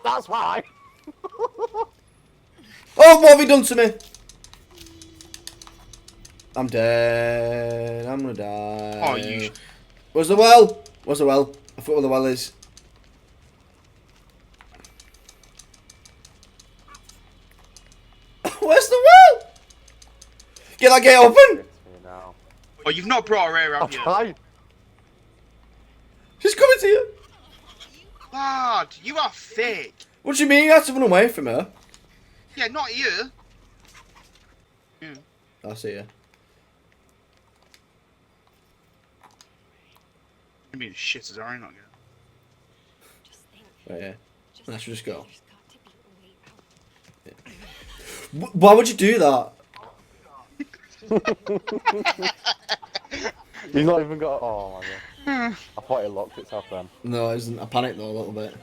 That's why. Oh, what have you done to me? I'm dead. I'm gonna die. Oh, you. Where's the well? Where's the well? I forgot where the well is. Where's the well? Get that gate open! Now. Oh, you've not brought her around I'll here. try. She's coming to you. Lad, you are fake. What do you mean you have to run away from her? Yeah, not you. Yeah. I see her. I mean, shit as I not good. Just think. Right here. I should just go. There's got to be a way out. Why would you do that? He's not even got. Oh my god. I thought it locked itself then. No, it isn't. I panicked though a little bit.